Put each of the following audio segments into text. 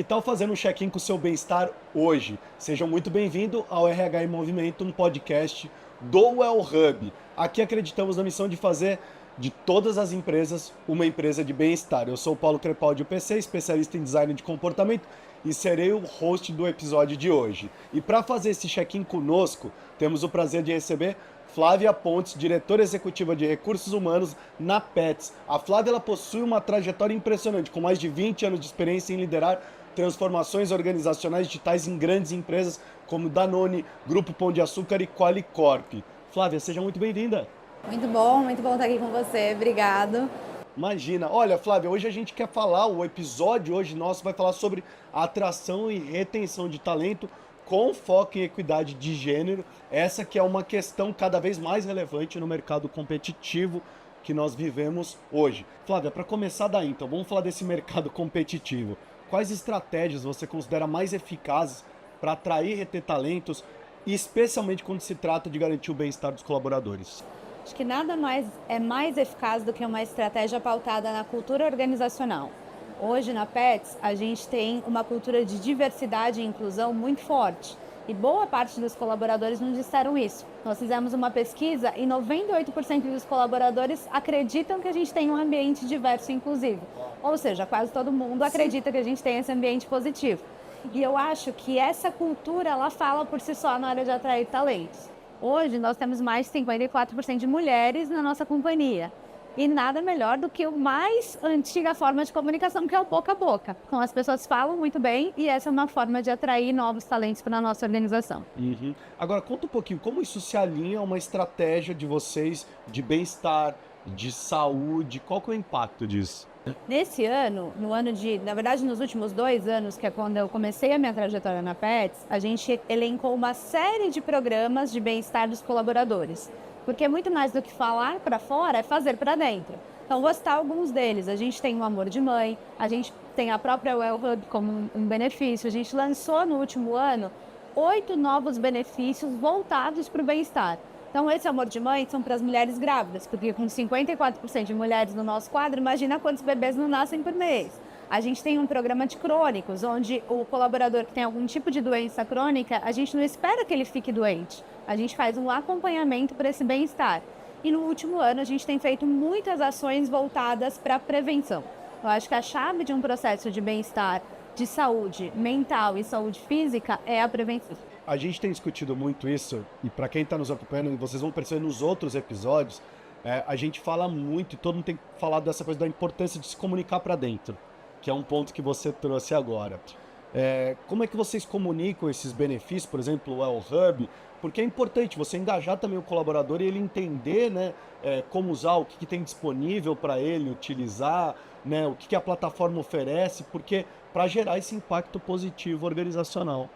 Que tal fazer um check-in com o seu bem-estar hoje? Sejam muito bem-vindos ao RH em Movimento, um podcast do Well Hub. Aqui acreditamos na missão de fazer de todas as empresas uma empresa de bem-estar. Eu sou o Paulo Crepaldi, UPC, especialista em design de comportamento, e serei o host do episódio de hoje. E para fazer esse check-in conosco, temos o prazer de receber Flávia Pontes, diretora executiva de recursos humanos na Petz. A Flávia ela possui uma trajetória impressionante, com mais de 20 anos de experiência em liderar transformações organizacionais digitais em grandes empresas como Danone, Grupo Pão de Açúcar e Qualicorp. Flávia, seja muito bem-vinda. Muito bom estar aqui com você, obrigado. Imagina. Olha, Flávia, hoje a gente quer falar, o episódio hoje nosso vai falar sobre atração e retenção de talento com foco em equidade de gênero. Essa que é uma questão cada vez mais relevante no mercado competitivo que nós vivemos hoje. Flávia, para começar daí, então, vamos falar desse mercado competitivo. Quais estratégias você considera mais eficazes para atrair e reter talentos, especialmente quando se trata de garantir o bem-estar dos colaboradores? Acho que nada mais é mais eficaz do que uma estratégia pautada na cultura organizacional. Hoje na Petz, a gente tem uma cultura de diversidade e inclusão muito forte. E boa parte dos colaboradores nos disseram isso. Nós fizemos uma pesquisa e 98% dos colaboradores acreditam que a gente tem um ambiente diverso e inclusivo. Ou seja, quase todo mundo acredita que a gente tem esse ambiente positivo. E eu acho que essa cultura, ela fala por si só na hora de atrair talentos. Hoje, nós temos mais de 54% de mulheres na nossa companhia. E nada melhor do que a mais antiga forma de comunicação, que é o boca a boca. Então, as pessoas falam muito bem e essa é uma forma de atrair novos talentos para a nossa organização. Uhum. Agora, conta um pouquinho, como isso se alinha a uma estratégia de vocês de bem-estar, de saúde, qual que é o impacto disso? Nesse ano, na verdade, nos últimos 2 anos, que é quando eu comecei a minha trajetória na Petz, a gente elencou uma série de programas de bem-estar dos colaboradores. Porque muito mais do que falar para fora, é fazer para dentro. Então, vou citar alguns deles. A gente tem o Amor de Mãe, a gente tem a própria Well Hub como um benefício. A gente lançou no último ano 8 novos benefícios voltados para o bem-estar. Então, esse Amor de Mãe são para as mulheres grávidas, porque com 54% de mulheres no nosso quadro, imagina quantos bebês não nascem por mês. A gente tem um programa de crônicos, onde o colaborador que tem algum tipo de doença crônica, a gente não espera que ele fique doente. A gente faz um acompanhamento para esse bem-estar. E no último ano, a gente tem feito muitas ações voltadas para a prevenção. Eu acho que a chave de um processo de bem-estar, de saúde mental e saúde física é a prevenção. A gente tem discutido muito isso, e para quem está nos acompanhando, vocês vão perceber nos outros episódios, a gente fala muito, e todo mundo tem falado dessa coisa da importância de se comunicar para dentro, que é um ponto que você trouxe agora. Como é que vocês comunicam esses benefícios, por exemplo, o Well Hub? Porque é importante você engajar também o colaborador e ele entender, né, como usar, o que tem disponível para ele utilizar, né, o que a plataforma oferece, porque para gerar esse impacto positivo organizacional.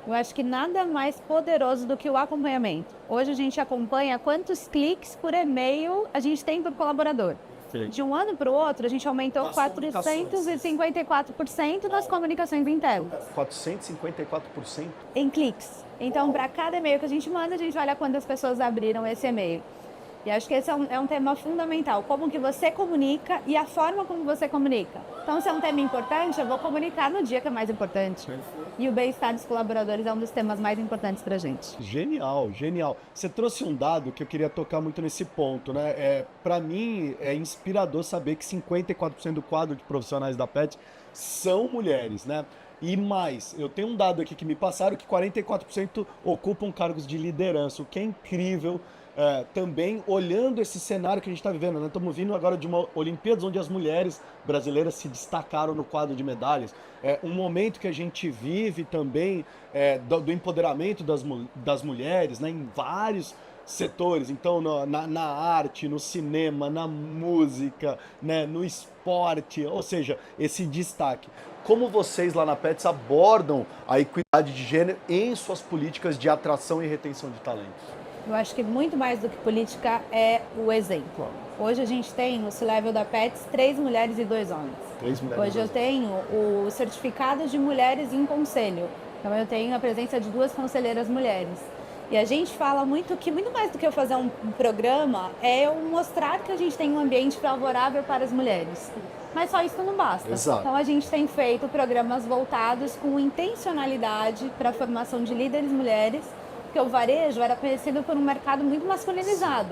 Eu acho que nada mais poderoso do que o acompanhamento. Hoje a gente acompanha quantos cliques por e-mail a gente tem por colaborador. Sim. De um ano para o outro, a gente aumentou Nas 454% das comunicações internas. 454%? Em cliques. Então, para cada e-mail que a gente manda, a gente olha quantas pessoas abriram esse e-mail. E acho que esse é um tema fundamental, como que você comunica e a forma como você comunica. Então, se é um tema importante, eu vou comunicar no dia que é mais importante. E o bem-estar dos colaboradores é um dos temas mais importantes para a gente. Genial, genial. Você trouxe um dado que eu queria tocar muito nesse ponto, né? Para mim, é inspirador saber que 54% do quadro de profissionais da PET são mulheres, né? E mais, eu tenho um dado aqui que me passaram que 44% ocupam cargos de liderança, o que é incrível. Também olhando esse cenário que a gente está vivendo, né? Estamos vindo agora de uma Olimpíadas onde as mulheres brasileiras se destacaram no quadro de medalhas. Um momento que a gente vive também do empoderamento das mulheres, né? Em vários setores. Então, na arte, no cinema, na música, né? No esporte, ou seja, esse destaque. Como vocês lá na Petz abordam a equidade de gênero em suas políticas de atração e retenção de talentos? Eu acho que muito mais do que política é o exemplo. Hoje a gente tem no C-Level da Petz 3 mulheres e 2 homens. 3 mulheres. Hoje eu tenho o certificado de mulheres em conselho. Então eu tenho a presença de 2 conselheiras mulheres. E a gente fala muito que, muito mais do que eu fazer um programa, é eu mostrar que a gente tem um ambiente favorável para as mulheres. Mas só isso não basta. Exato. Então a gente tem feito programas voltados com intencionalidade para a formação de líderes mulheres, porque o varejo era conhecido por um mercado muito masculinizado.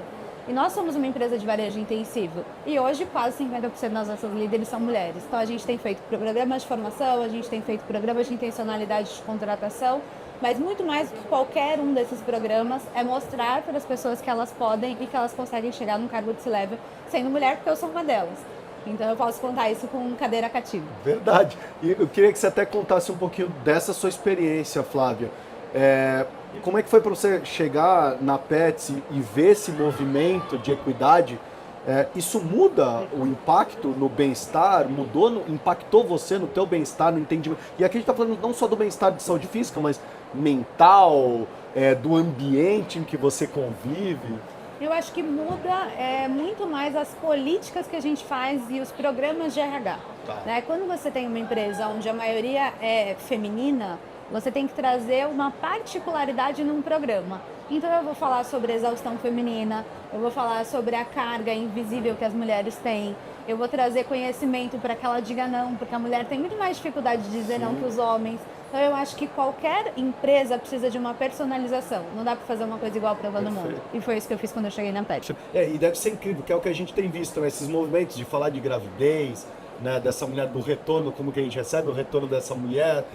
E nós somos uma empresa de varejo intensivo. E hoje quase 50% das nossas líderes são mulheres. Então a gente tem feito programas de formação, a gente tem feito programas de intencionalidade de contratação, mas muito mais do que qualquer um desses programas é mostrar para as pessoas que elas podem e que elas conseguem chegar num cargo de C-Level sendo mulher, porque eu sou uma delas. Então eu posso contar isso com cadeira cativa. Verdade. E eu queria que você até contasse um pouquinho dessa sua experiência, Flávia. Como é que foi para você chegar na Petz e ver esse movimento de equidade? Isso muda o impacto no bem-estar? Impactou você no teu bem-estar, no entendimento? E aqui a gente está falando não só do bem-estar de saúde física, mas mental, do ambiente em que você convive. Eu acho que muda muito mais as políticas que a gente faz e os programas de RH. Tá. Né? Quando você tem uma empresa onde a maioria é feminina, você tem que trazer uma particularidade num programa. Então eu vou falar sobre exaustão feminina, eu vou falar sobre a carga invisível que as mulheres têm, eu vou trazer conhecimento para que ela diga não, porque a mulher tem muito mais dificuldade de dizer não que os homens. Então eu acho que qualquer empresa precisa de uma personalização. Não dá para fazer uma coisa igual para todo mundo. E foi isso que eu fiz quando eu cheguei na Petz. E deve ser incrível, que é o que a gente tem visto, né? Esses movimentos de falar de gravidez, né? Dessa mulher, do retorno, como que a gente recebe o retorno dessa mulher,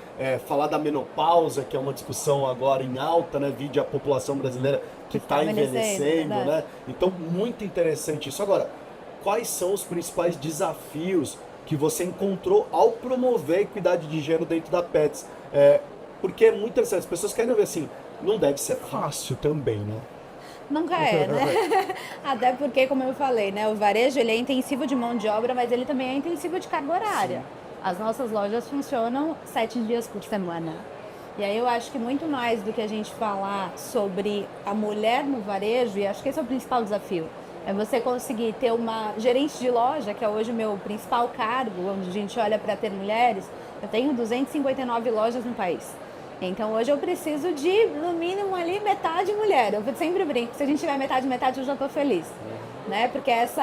falar da menopausa, que é uma discussão agora em alta, né? Vide a população brasileira que está envelhecendo, né? Então, muito interessante isso. Agora, quais são os principais desafios que você encontrou ao promover a equidade de gênero dentro da Petz? Porque é muito interessante, as pessoas querem ver assim, não deve ser fácil também, né? Nunca é, né? Até porque, como eu falei, né, o varejo ele é intensivo de mão de obra, mas ele também é intensivo de carga horária. Sim. As nossas lojas funcionam 7 dias por semana. E aí eu acho que muito mais do que a gente falar sobre a mulher no varejo, e acho que esse é o principal desafio, é você conseguir ter uma gerente de loja, que é hoje o meu principal cargo, onde a gente olha para ter mulheres. Eu tenho 259 lojas no país. Então hoje eu preciso de, no mínimo ali, metade mulher. Eu sempre brinco, se a gente tiver metade, eu já estou feliz. Né? Porque esse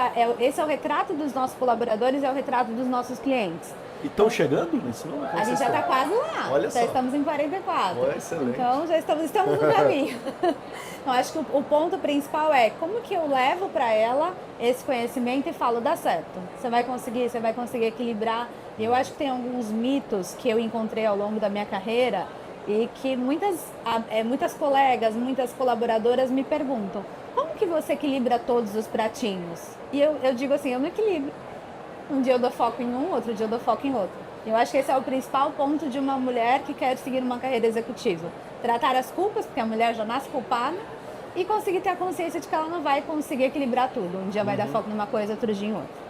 é o retrato dos nossos colaboradores, é o retrato dos nossos clientes. E estão chegando nisso? A gente já está quase lá. Olha já só. Estamos em 44. Olha, excelente. Então já estamos no caminho. Então acho que o ponto principal é como que eu levo para ela esse conhecimento e falo, dá certo. Você vai conseguir equilibrar. E eu acho que tem alguns mitos que eu encontrei ao longo da minha carreira e que muitas colegas, muitas colaboradoras me perguntam, como que você equilibra todos os pratinhos? E eu digo assim, eu não equilibro. Um dia eu dou foco em um, outro dia eu dou foco em outro. Eu acho que esse é o principal ponto de uma mulher que quer seguir uma carreira executiva. Tratar as culpas, porque a mulher já nasce culpada, e conseguir ter a consciência de que ela não vai conseguir equilibrar tudo. Um dia vai dar foco numa coisa, outro dia em outra.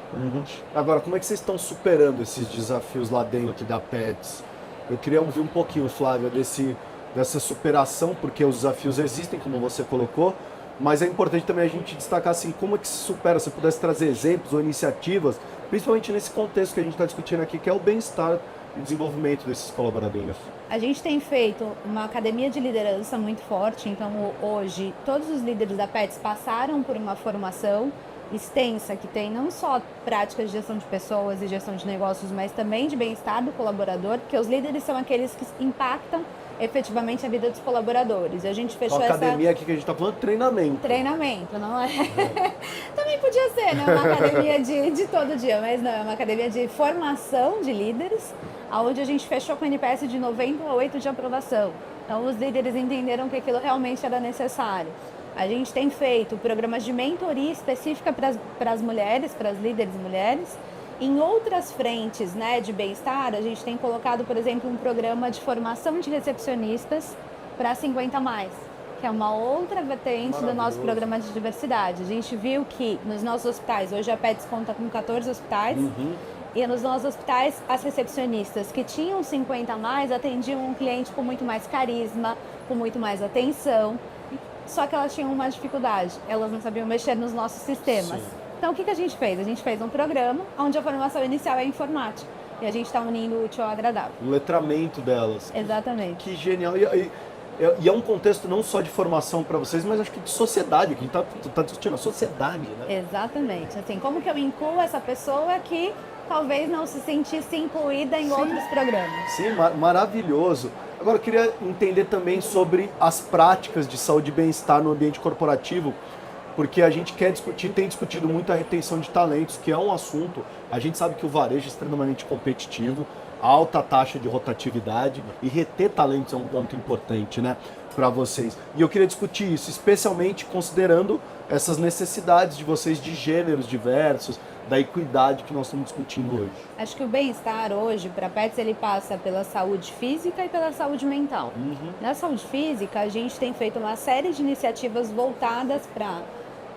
Agora, como é que vocês estão superando esses desafios lá dentro da Petz? Eu queria ouvir um pouquinho, Flávia, dessa superação, porque os desafios existem, como você colocou, mas é importante também a gente destacar assim, como é que se supera, se pudesse trazer exemplos ou iniciativas, principalmente nesse contexto que a gente está discutindo aqui, que é o bem-estar e desenvolvimento desses colaboradores. A gente tem feito uma academia de liderança muito forte, então hoje todos os líderes da Petz passaram por uma formação extensa que tem não só práticas de gestão de pessoas e gestão de negócios, mas também de bem-estar do colaborador, porque os líderes são aqueles que impactam efetivamente a vida dos colaboradores. A gente fechou essa academia aqui que a gente está falando, treinamento, não é? Também podia ser, né? Uma academia de todo dia, mas não, é uma academia de formação de líderes, onde a gente fechou com o NPS de 98 de aprovação. Então os líderes entenderam que aquilo realmente era necessário. A gente tem feito programas de mentoria específica para as mulheres, para as líderes mulheres. Em outras frentes, né, de bem-estar, a gente tem colocado, por exemplo, um programa de formação de recepcionistas para 50+, que é uma outra vertente do nosso programa de diversidade. A gente viu que nos nossos hospitais, hoje a Petz conta com 14 hospitais, e nos nossos hospitais as recepcionistas que tinham 50+, atendiam um cliente com muito mais carisma, com muito mais atenção, só que elas tinham uma dificuldade, elas não sabiam mexer nos nossos sistemas. Sim. Então, o que a gente fez? A gente fez um programa onde a formação inicial é informática. E a gente está unindo o útil ao agradável. O letramento delas. Exatamente. Que genial. E é um contexto não só de formação para vocês, mas acho que de sociedade, que a gente tá discutindo, a sociedade, né? Exatamente. Assim, como que eu incluo essa pessoa que talvez não se sentisse incluída em outros programas? Sim, maravilhoso. Agora eu queria entender também sobre as práticas de saúde e bem-estar no ambiente corporativo, porque a gente quer discutir, tem discutido muito a retenção de talentos, que é um assunto, a gente sabe que o varejo é extremamente competitivo, alta taxa de rotatividade, e reter talentos é um ponto importante, né, para vocês. E eu queria discutir isso, especialmente considerando essas necessidades de vocês de gêneros diversos, da equidade que nós estamos discutindo hoje. Acho que o bem-estar hoje, para a Pets, ele passa pela saúde física e pela saúde mental. Na saúde física, a gente tem feito uma série de iniciativas voltadas para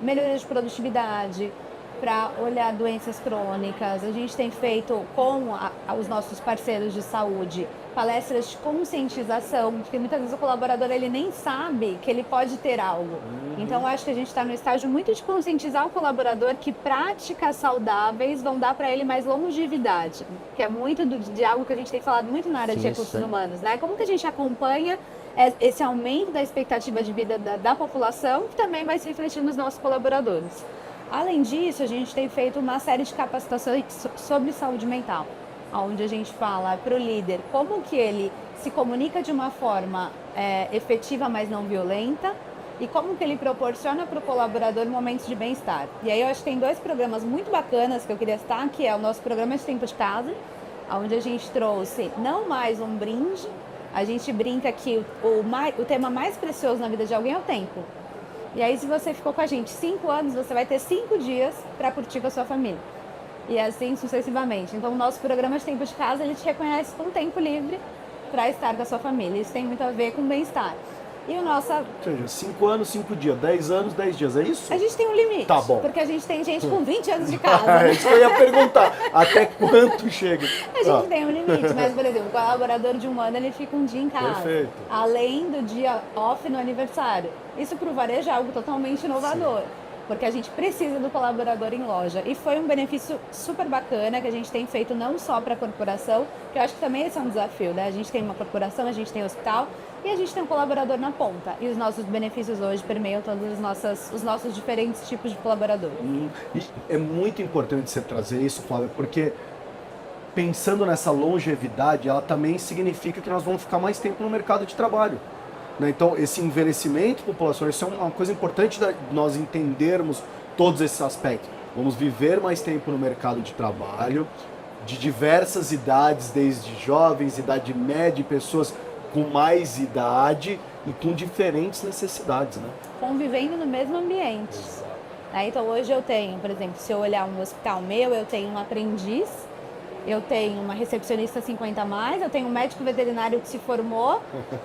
melhoria de produtividade, para olhar doenças crônicas. A gente tem feito com os nossos parceiros de saúde palestras de conscientização, porque muitas vezes o colaborador ele nem sabe que ele pode ter algo. Então, eu acho que a gente está no estágio muito de conscientizar o colaborador que práticas saudáveis vão dar para ele mais longevidade, que é muito de algo que a gente tem falado muito na área de recursos humanos, né? Como que a gente acompanha esse aumento da expectativa de vida da população, que também vai se refletir nos nossos colaboradores. Além disso, a gente tem feito uma série de capacitações sobre saúde mental, onde a gente fala para o líder como que ele se comunica de uma forma efetiva, mas não violenta, e como que ele proporciona para o colaborador momentos de bem-estar. E aí eu acho que tem 2 programas muito bacanas que eu queria citar, que é o nosso programa de tempo de casa, onde a gente trouxe não mais um brinde, a gente brinca que o tema mais precioso na vida de alguém é o tempo. E aí, se você ficou com a gente 5 anos, você vai ter 5 dias para curtir com a sua família. E assim sucessivamente. Então, o nosso programa de tempo de casa, ele te reconhece com tempo livre para estar com a sua família. Isso tem muito a ver com bem-estar. E o nosso... Ou seja, 5 anos, 5 dias, 10 anos, 10 dias, é isso? A gente tem um limite. Tá bom. Porque a gente tem gente com 20 anos de casa. É isso que eu ia perguntar. Até quanto chega? A gente tem um limite, mas, por exemplo, o colaborador de 1 ano, ele fica um dia em casa. Perfeito. Além do dia off no aniversário. Isso para o varejo é algo totalmente inovador. Sim. Porque a gente precisa do colaborador em loja. E foi um benefício super bacana que a gente tem feito não só para a corporação, que eu acho que também esse é um desafio, né? A gente tem uma corporação, a gente tem hospital e a gente tem um colaborador na ponta. E os nossos benefícios hoje permeiam todos os nossos diferentes tipos de colaboradores. E é muito importante você trazer isso, Flávia, porque pensando nessa longevidade, ela também significa que nós vamos ficar mais tempo no mercado de trabalho. Então, esse envelhecimento populacional, isso é uma coisa importante de nós entendermos todos esses aspectos. Vamos viver mais tempo no mercado de trabalho, de diversas idades, desde jovens, idade média, pessoas com mais idade e com diferentes necessidades, né? Convivendo no mesmo ambiente. Então, hoje eu tenho, por exemplo, se eu olhar um hospital meu, eu tenho um aprendiz, eu tenho uma recepcionista 50 a mais, eu tenho um médico veterinário que se formou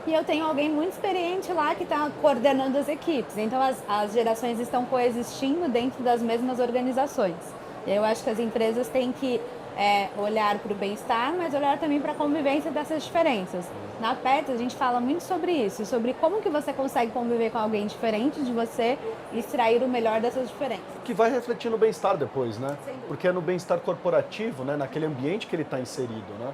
e eu tenho alguém muito experiente lá que está coordenando as equipes. Então as gerações estão coexistindo dentro das mesmas organizações. Eu acho que as empresas têm que olhar para o bem-estar, mas olhar também para a convivência dessas diferenças. Na Pets a gente fala muito sobre isso, sobre como que você consegue conviver com alguém diferente de você e extrair o melhor dessas diferenças. Que vai refletir no bem-estar depois, né? Porque é no bem-estar corporativo, né? Naquele ambiente que ele está inserido, né?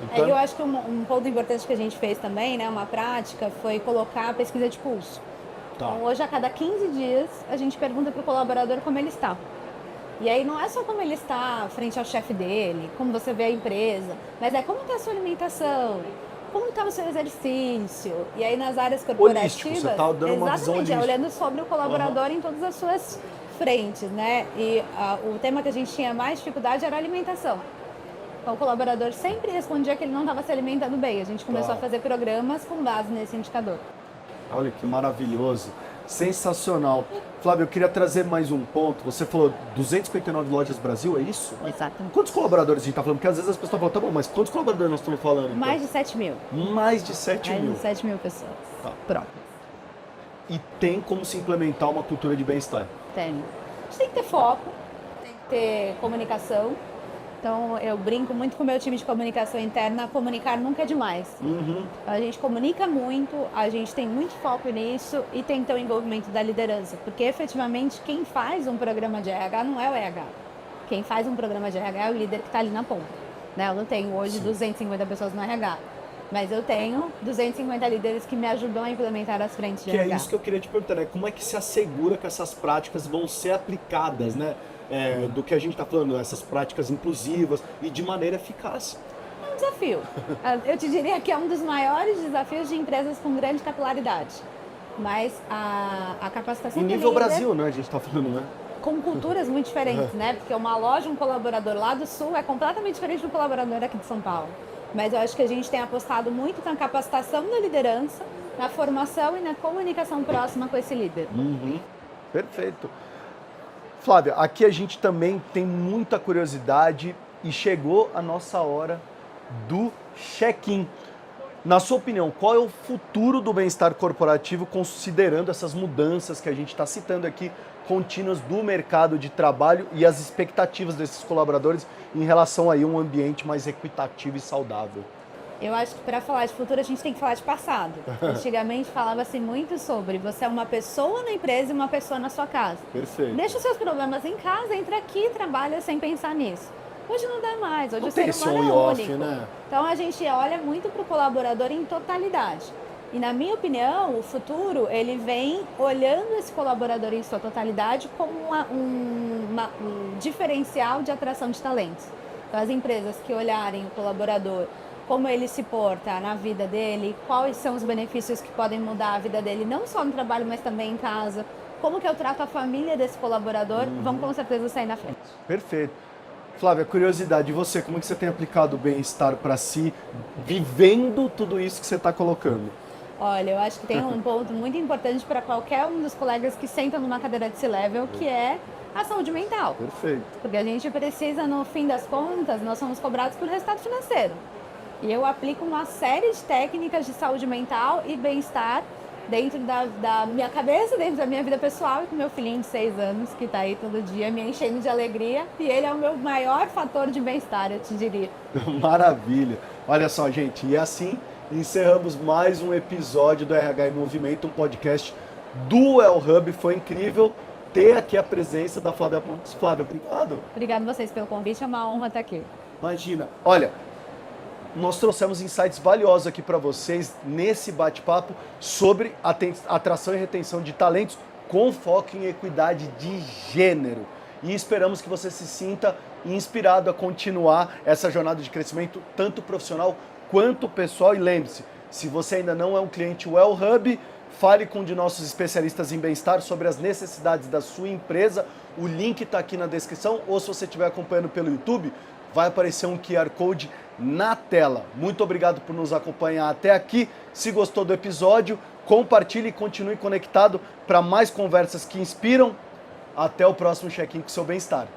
Então... eu acho que um ponto importante que a gente fez também, né, uma prática, foi colocar a pesquisa de pulso. Tá. Então, hoje, a cada 15 dias, a gente pergunta para o colaborador como ele está. E aí não é só como ele está frente ao chefe dele, como você vê a empresa, mas é como está a sua alimentação, como está o seu exercício. E aí nas áreas corporativas... Holístico, você está dando uma visão holística. Olhando sobre o colaborador em todas as suas frentes, né? E o tema que a gente tinha mais dificuldade era a alimentação. Então, o colaborador sempre respondia que ele não estava se alimentando bem. A gente começou a fazer programas com base nesse indicador. Olha que maravilhoso. Sensacional. Flávio, eu queria trazer mais um ponto. Você falou 259 lojas Brasil, é isso? Exato. Quantos colaboradores a gente está falando? Porque às vezes as pessoas falam, tá bom, mas quantos colaboradores nós estamos falando? Então? Mais de 7 mil. Mais de 7 mil. Mais de 7 mil pessoas. Tá. Pronto. E tem como se implementar uma cultura de bem-estar? Tem. A gente tem que ter foco, tem que ter comunicação. Então, eu brinco muito com o meu time de comunicação interna, comunicar nunca é demais. A gente comunica muito, a gente tem muito foco nisso e tem que ter o envolvimento da liderança, porque efetivamente quem faz um programa de RH não é o RH. Quem faz um programa de RH é o líder que está ali na ponta. Né? Eu não tenho hoje 250 pessoas no RH. Mas eu tenho 250 líderes que me ajudam a implementar as frentes de Que é RH. isso que eu queria te perguntar, né? Como é que se assegura que essas práticas vão ser aplicadas, né? Do que a gente está falando, essas práticas inclusivas e de maneira eficaz. É um desafio. Eu te diria que é um dos maiores desafios de empresas com grande capilaridade. Mas a capacitação Em de nível líder, Brasil, né? A gente está falando, né? com culturas muito diferentes, né? Porque uma loja, um colaborador lá do Sul é completamente diferente do colaborador aqui de São Paulo. Mas eu acho que a gente tem apostado muito na capacitação da liderança, na formação e na comunicação próxima com esse líder. Perfeito. Flávia, aqui a gente também tem muita curiosidade e chegou a nossa hora do check-in. Na sua opinião, qual é o futuro do bem-estar corporativo considerando essas mudanças que a gente está citando aqui, contínuas do mercado de trabalho e as expectativas desses colaboradores em relação aí a um ambiente mais equitativo e saudável? Eu acho que para falar de futuro a gente tem que falar de passado. Antigamente falava-se muito sobre você é uma pessoa na empresa e uma pessoa na sua casa. Perfeito. Deixa os seus problemas em casa, entra aqui e trabalha sem pensar nisso. Hoje não dá mais, hoje Não o tem ser esse humano on é e off, único. né? Então a gente olha muito para o colaborador em totalidade. E na minha opinião, o futuro ele vem olhando esse colaborador em sua totalidade como um diferencial de atração de talentos. Então as empresas que olharem o colaborador, como ele se porta na vida dele, quais são os benefícios que podem mudar a vida dele, não só no trabalho, mas também em casa, como que eu trato a família desse colaborador, vão com certeza sair na frente. Perfeito. Flávia, curiosidade, e você, como é que você tem aplicado o bem-estar para si, vivendo tudo isso que você está colocando? Olha, eu acho que tem um ponto muito importante para qualquer um dos colegas que sentam numa cadeira de C-Level, que é a saúde mental. Perfeito. Porque a gente precisa, no fim das contas, nós somos cobrados por resultado financeiro. E eu aplico uma série de técnicas de saúde mental e bem-estar dentro da minha cabeça, dentro da minha vida pessoal e com meu filhinho de 6 anos, que está aí todo dia me enchendo de alegria. E ele é o meu maior fator de bem-estar, eu te diria. Maravilha. Olha só, gente, e assim encerramos mais um episódio do RH em Movimento, um podcast do El Hub. Foi incrível ter aqui a presença da Flávia Pontes. Flávia, obrigado. Obrigada a vocês pelo convite, é uma honra estar aqui. Imagina. Olha, nós trouxemos insights valiosos aqui para vocês nesse bate-papo sobre atração e retenção de talentos com foco em equidade de gênero. E esperamos que você se sinta inspirado a continuar essa jornada de crescimento, tanto profissional quanto pessoal. E lembre-se, se você ainda não é um cliente Well Hub, fale com um de nossos especialistas em bem-estar sobre as necessidades da sua empresa. O link está aqui na descrição, ou se você estiver acompanhando pelo YouTube, vai aparecer um QR Code na tela. Muito obrigado por nos acompanhar até aqui. Se gostou do episódio, compartilhe e continue conectado para mais conversas que inspiram. Até o próximo check-in com seu bem-estar.